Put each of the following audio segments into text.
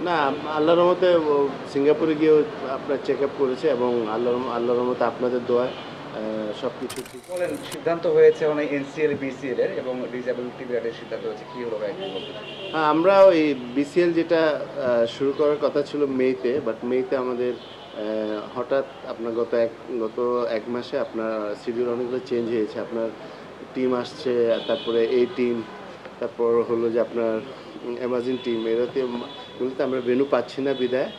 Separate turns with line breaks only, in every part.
না, আল্লাহর রহমতে ও সিঙ্গাপুরে গিয়েও আপনার চেক আপ করেছে এবং আল্লাহর রহমতে আপনাদের দোয়ায় সবকিছু ঠিক।
বলেন, সিদ্ধান্ত হয়েছে অনেক এনসিএল বিসিএল এর এবং ডিসেবিলিটি বিরাটের সিদ্ধান্ত হয়েছে, কি হলো ভাই একটু বলতে চাই।
হ্যাঁ, আমরা ওই বিসিএল যেটা শুরু করার কথা ছিল মেতে, বাট মেতে আমাদের হঠাৎ আপনার গত এক মাসে আপনার শিডিউল অনেকগুলো চেঞ্জ হয়েছে। আপনার টিম আসছে, তারপরে এই টিম, তারপর হলো যে আপনার অ্যামাজন টিম, এগুলোতে আমরা ভেন্যু পাচ্ছি না বিদায়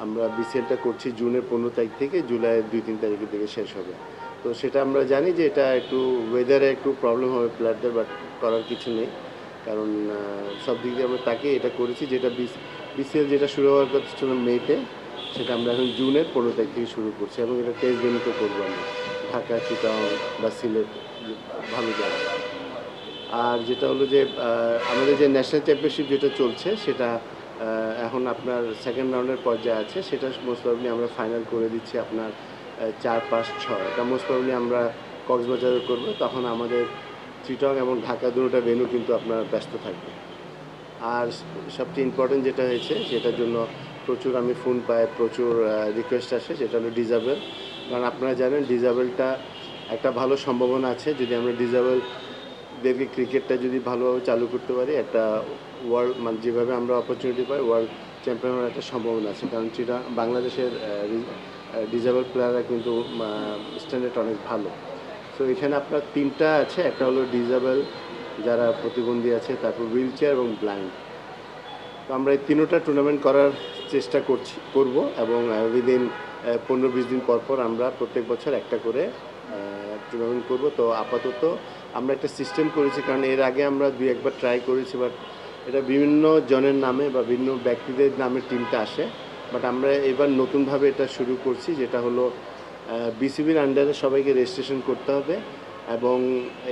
আমরা বিসিএলটা করছি জুনের 15 তারিখ থেকে জুলাইয়ের 2-3 তারিখের দিকে শেষ হবে। তো সেটা আমরা জানি যে এটা একটু ওয়েদারে একটু প্রবলেম হবে প্লেয়ারদের, বাট করার কিছু নেই। কারণ সব দিক দিয়ে আমরা তাকে এটা করেছি, যেটা বিসিএল যেটা শুরু হওয়ার কথা ছিল মেতে, সেটা আমরা এখন জুনের 15 তারিখ থেকে শুরু করছি এবং এটা টেস্ট ভেন্যুতে করবো আমরা, ঢাকা, চিটাগং বা সিলেট, ভালো জায়গা। আর যেটা হলো যে আমাদের যে ন্যাশনাল চ্যাম্পিয়নশিপ যেটা চলছে সেটা এখন আপনার সেকেন্ড রাউন্ডের পর্যায়ে আছে, সেটা মোস্ট প্রবলি আমরা ফাইনাল করে দিচ্ছি আপনার 4, 5, 6, এটা মোস্ট প্রবলি আমরা কক্সবাজারে করব। তখন আমাদের চিটং এবং ঢাকা দুটোটা ভেন্যু কিন্তু আপনার ব্যস্ত থাকবে। আর সবচেয়ে ইম্পর্টেন্ট যেটা হয়েছে সেটার জন্য প্রচুর আমি ফোন পাই, প্রচুর রিকোয়েস্ট আসে, সেটা হলো ডিজাবেল। কারণ আপনারা জানেন ডিজাবেলটা একটা ভালো সম্ভাবনা আছে, যদি আমরা ডিজাবেলদেরকে ক্রিকেটটা যদি ভালোভাবে চালু করতে পারি, একটা ওয়ার্ল্ড মানে যেভাবে আমরা অপরচুনিটি পাই ওয়ার্ল্ড চ্যাম্পিয়ন হওয়ার একটা সম্ভাবনা আছে। কারণ সেটা বাংলাদেশের ডিজাবেল প্লেয়াররা কিন্তু স্ট্যান্ডার্ড অনেক ভালো। তো এখানে আপনার তিনটা আছে, একটা হলো ডিজাবেল যারা প্রতিবন্ধী আছে, তারপর হুইল চেয়ার এবং ব্লাইন্ড। তো আমরা এই তিনোটা টুর্নামেন্ট করার চেষ্টা করব এবং উইদিন 15-20 দিন পর পর আমরা প্রত্যেক বছর একটা করে টুর্নামেন্ট করব। তো আপাতত আমরা একটা সিস্টেম করেছি, কারণ এর আগে আমরা 2-1বার ট্রাই করেছি, বাট এটা বিভিন্ন জনের নামে বা বিভিন্ন ব্যক্তিদের নামে টিমটা আসে। বাট আমরা এবার নতুনভাবে এটা শুরু করছি, যেটা হলো বিসিবির আন্ডারে সবাইকে রেজিস্ট্রেশন করতে হবে এবং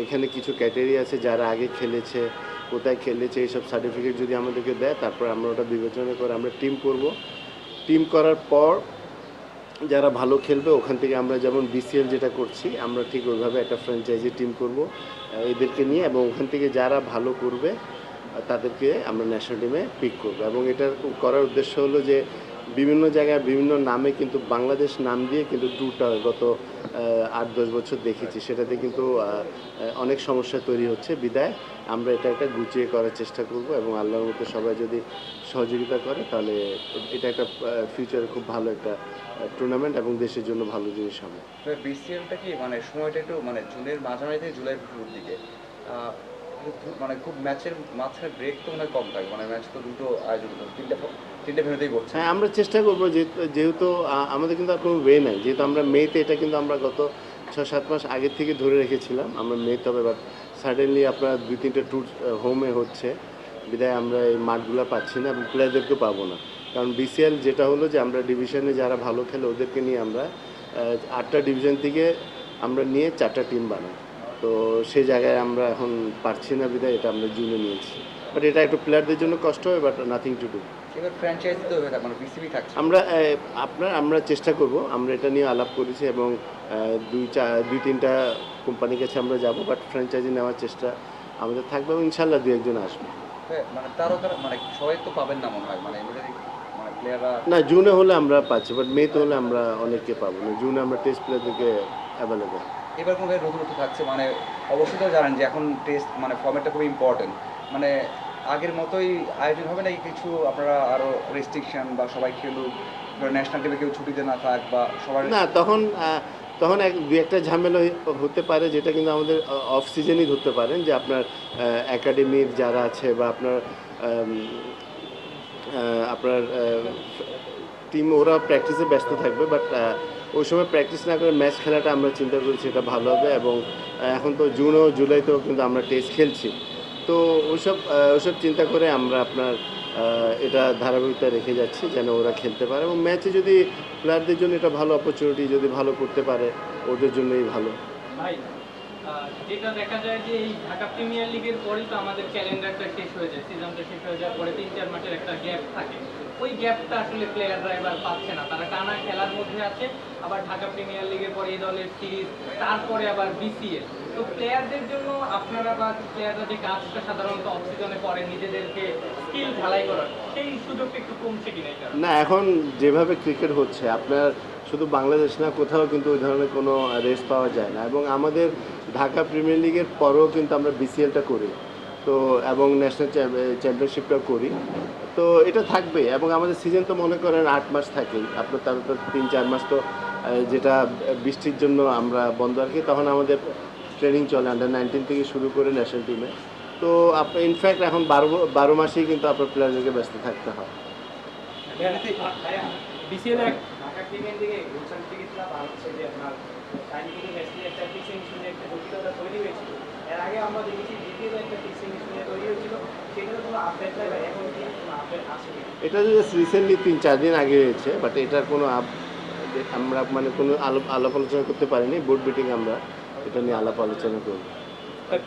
এখানে কিছু ক্যাটেগরি আছে, যারা আগে খেলেছে, কোথায় খেলেছে, এইসব সার্টিফিকেট যদি আমাদেরকে দেয়, তারপর আমরা ওটা বিবেচনা করে আমরা টিম করব। টিম করার পর যারা ভালো খেলবে ওখান থেকে আমরা যেমন বিসিএল যেটা করছি, আমরা ঠিক ওইভাবে একটা ফ্র্যাঞ্চাইজি টিম করব এদেরকে নিয়ে, এবং ওখান থেকে যারা ভালো করবে তাদেরকে আমরা ন্যাশনাল টিমে পিক করব। এবং এটা করার উদ্দেশ্য হলো যে বিভিন্ন জায়গায় বিভিন্ন নামে কিন্তু বাংলাদেশ নাম দিয়ে কিন্তু ট্যুরটা গত 8-10 বছর দেখেছি, সেটাতে কিন্তু অনেক সমস্যা তৈরি হচ্ছে। বিদায় আমরা এটা একটা গুছিয়ে করার চেষ্টা করব এবং আল্লাহর মতো সবাই যদি সহযোগিতা করে, তাহলে এটা একটা ফিউচারে খুব ভালো একটা টুর্নামেন্ট এবং দেশের জন্য ভালো জিনিস হবে।
বিসিএলটা কি মানে সময়টা একটু মানে জুনের মাঝামাঝি থেকে জুলাইয়ের শুরুর দিকে, আহ, মানে খুব ম্যাচের মাঝখানে ব্রেক তো মনে হয় কম থাকে, মানে ম্যাচ তো দুটো আয়োজন করছে, তিনটে ভেন্যুতেই করছেন।
হ্যাঁ, আমরা চেষ্টা করবো, যেহেতু আমাদের কিন্তু আর কোনো ওয়ে নাই, যেহেতু আমরা মেতে, এটা কিন্তু আমরা গত 6-7 মাস আগের থেকে ধরে রেখেছিলাম আমরা মেতে হবে, বাট সাডেনলি আপনার 2-3টে ট্যুর হোমে হচ্ছে, বিদায় আমরা এই মাঠগুলো পাচ্ছি না এবং প্লেয়ারদেরকেও পাবো না। কারণ বিসিএল যেটা হলো যে আমরা ডিভিশনে যারা ভালো খেলে ওদেরকে নিয়ে আমরা 8টা ডিভিশন থেকে আমরা নিয়ে 4টা টিম বানাই। তো সেই জায়গায় আমরা এখন পারছি না, বিদায় এটা আমরা জুনে নিয়েছি। বাট এটা একটু প্লেয়ারদের জন্য কষ্ট হবে, বাট নাথিং টু ডু।
এবার ফ্র্যাঞ্চাইজি তো হয়ে থাকে, মানে বিসিবি থাকছে।
আমরা আমরা চেষ্টা করব, আমরা এটা নিয়ে আলাপ করেছি এবং 2-3টা কোম্পানির কাছে আমরা যাব, বাট ফ্র্যাঞ্চাইজি নেওয়ার চেষ্টা আমাদের থাকবে এবং ইনশাল্লাহ 2-1 জন আসবে।
হ্যাঁ, মানে তারা মানে সবাই তো পাবেন না মনে হয়, মানে এমনিতে মানে প্লেয়াররা।
না, জুনে হলে আমরা পাচ্ছি, বাট মেতে হলে আমরা অনেককে পাবো না। জুনে আমরা টেস্ট প্লেয়ারদেরকে অ্যাভেলেবেল।
এবার কোনো নতুনত্ব থাকছে, মানে অবশ্যই তো জানেন যে এখন টেস্ট মানে ফর্মেটটা খুব ইম্পর্টেন্ট, মানে আগের মতোই আয়োজন হবে নাকি কিছু আপনারা আরও রেস্ট্রিকশন বা সবাই খেলুক, ন্যাশনাল টিমে কেউ ছুটিতে না থাক বা সবার।
না, তখন 2-1টা ঝামেলা হতে পারে, যেটা কিন্তু আমাদের অফ সিজনই ধরতে পারেন, যে আপনার একাডেমির যারা আছে বা আম, আপনার টিম ওরা প্র্যাকটিসে ব্যস্ত থাকবে, বাট ওই সময় প্র্যাকটিস না করে ম্যাচ খেলাটা আমরা চিন্তা করেছি এটা ভালো হবে। এবং এখন তো জুন ও জুলাইতেও কিন্তু আমরা টেস্ট খেলছি, তো ওইসব চিন্তা করে আমরা আপনার এটা ধারাবাহিকতা রেখে যাচ্ছি যেন ওরা খেলতে পারে, এবং ম্যাচে যদি প্লেয়ারদের জন্য এটা ভালো অপরচুনিটি, যদি ভালো করতে পারে ওদের জন্যই ভালো।
ভাই, যেটা দেখা যায় যে এই ঢাকা প্রিমিয়ার লিগের পরেই তো আমাদের ক্যালেন্ডারটা শেষ হয়ে যায়, সিজনটা শেষ হয়ে যাওয়ার পরে 3-4 মাসের একটা গ্যাপ থাকে। ওই গ্যাপটা আসলে প্লেয়াররা এবার পাচ্ছে না, তারা টানা খেলার মধ্যে আছে। আবার ঢাকা প্রিমিয়ার লিগের পরে এই দলের সিরিজ, তারপরে আবার বিসিএল। তো প্লেয়ারদের জন্য আপনারা বা প্লেয়াররা যে কাজটা সাধারণত অফ সিজনে করেন নিজেদেরকে স্কিল ঢালাই করার, সেই সুযোগ দর্শকটা একটু কমছে কিনা এটা?
না, এখন যেভাবে ক্রিকেট হচ্ছে আপনার শুধু বাংলাদেশ না, কোথাও কিন্তু ওই ধরনের কোনো রেস পাওয়া যায় না। এবং আমাদের ঢাকা প্রিমিয়ার লিগের পরেও কিন্তু আমরা বিসিএলটা করি, তো এবং ন্যাশনাল চ্যাম্পিয়নশিপটাও করি। তো এটা থাকবে। এবং আমাদের সিজন তো মনে করেন 8 মাস থাকেই, আপনার তার তো 3-4 মাস তো যেটা বৃষ্টির জন্য আমরা বন্ধ রাখি, তখন আমাদের ট্রেনিং চলে আন্ডার 19 থেকে শুরু করে ন্যাশনাল টিমে। তো আপনার ইনফ্যাক্ট এখন 12 মাসেই কিন্তু আপনার প্লেয়ারদেরকে ব্যস্ত থাকতে হয়।
বিসিএল এক
ঢাকা প্রিমিয়ার লিগে গুলশান ক্রিকেট ক্লাব আর হচ্ছে যে আপনার সাইনপুরি ম্যাচে একটা ফিক্সিং ইস্যু নিয়ে একটা জটিলতা তৈরি হয়েছিল। এর আগে আমরা দেখেছি দ্বিতীয় একটা ফিক্সিং ইস্যু নিয়ে তৈরি হয়েছিল, সেটার কোনো আপডেট নাই বা এখন কি কোনো আপডেট আছে কিনা?
এটা যে রিসেন্টলি 3-4 দিন আগে হয়েছে, বাট এটার কোনো আমরা মানে কোনো আলাপ আলোচনা করতে পারিনি। বোর্ড মিটিং আমরা এটা নিয়ে আলাপ আলোচনা করব।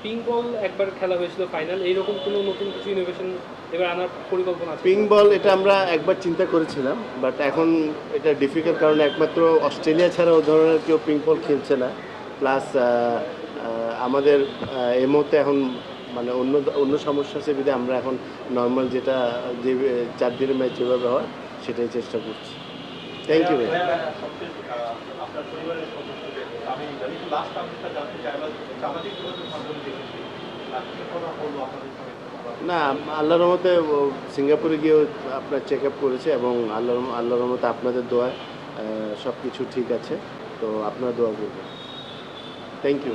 পিং বল একবার খেলা হয়েছিল ফাইনাল, এইরকম কোনো নতুন কিছু ইনোভেশন এবার আনার পরিকল্পনা আছে?
পিং বল এটা আমরা একবার চিন্তা করেছিলাম, বাট এখন এটা ডিফিকাল্ট, কারণ একমাত্র অস্ট্রেলিয়া ছাড়া ও ধরনের কেউ পিং বল খেলছে না। প্লাস আমাদের এই মুহূর্তে এখন মানে অন্য সমস্যা আছে, বিধে আমরা এখন নর্মাল যেটা যে 4 দিনের ম্যাচ যেভাবে হয় সেটাই চেষ্টা করছি। Thank you.
আপনার পরিবারের সদস্যদের আমি একটু লাস্ট আপডেটটা জানতে চাই। আমরা সামাজিক যোগাযোগ মাধ্যমে দেখেছি কি কথা বলবো আপনাদের সঙ্গে?
না, আল্লাহর রহমতে ও সিঙ্গাপুরে গিয়েও আপনার চেক আপ করেছে, এবং আল্লাহর রহমতে আপনাদের দোয়ায় সব কিছু ঠিক আছে। তো আপনারা দোয়া করবেন। Thank you.